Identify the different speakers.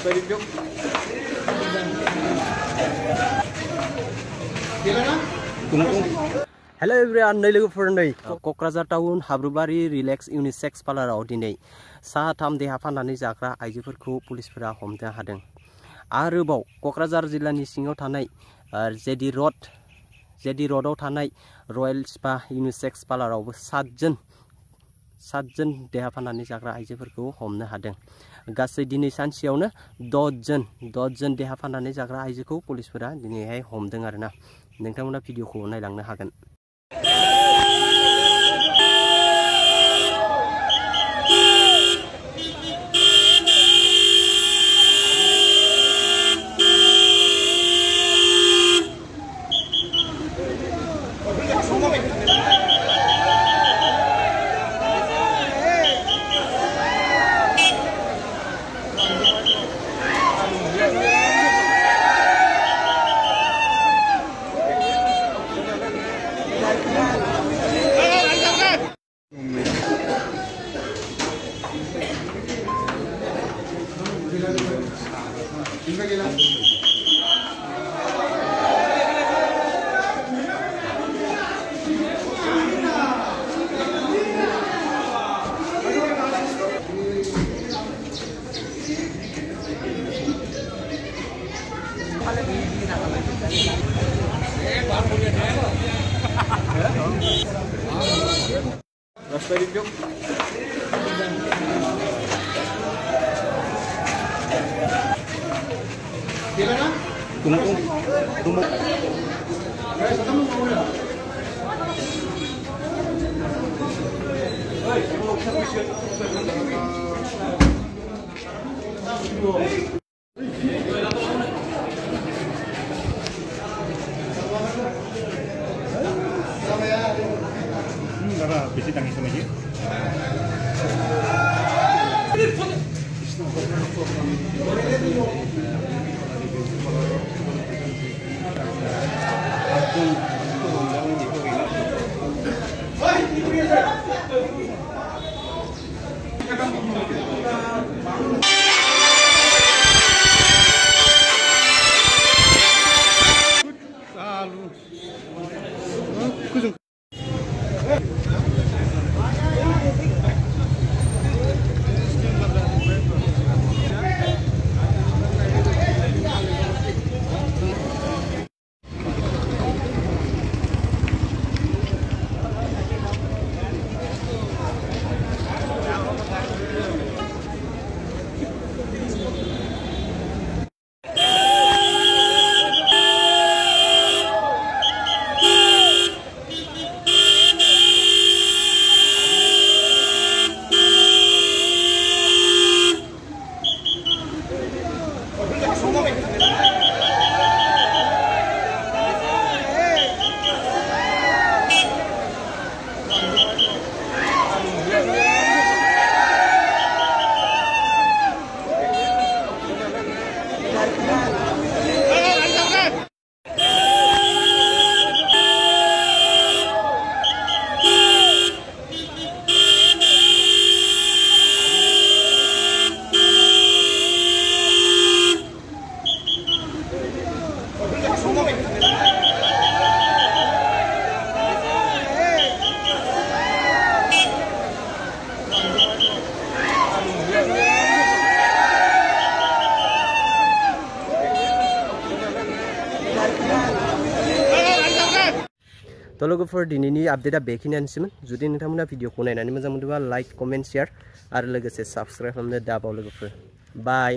Speaker 1: Hello everyone, नै लोगोफोर नै Kokrajhar town Habrubari relax unisex पार्लाराव दिनै साथाम देहा फाननानै जाग्रा आइजोफोरखौ पुलिसफोरा हमनो हादों। आरोबाव कक्राझार जिल्लानि सिङाव थानाय जेडी र'डआव थानाय रयेल स्पा यूनिसेक्स पार्लारावबो सातजन देहा फाननानै जाग्रा आइजोफोरखौ हमनो हादों। गासै दिनै सानसेयावनो 10 जन देहा फाननानै जाग्रा आइजोखौ पुलिसफोरा दिनैहाय हमदों आरोना। नोंथांमोना भिडिअखौ नायलांनो हागोन।
Speaker 2: Bisa tangis sama dia.
Speaker 1: तो लोगोफोर दिनैनि आपडेटआ बेखिनियानोसैमोन। जुदि नोंथांमोना भिडिअखौ नायनानै मोजां मोनदोंबा लाइक, कमेन्ट, शेयार आरो लोगोसे साबस्क्राइब खालामनो दाबाव लोगोफोर। बाय।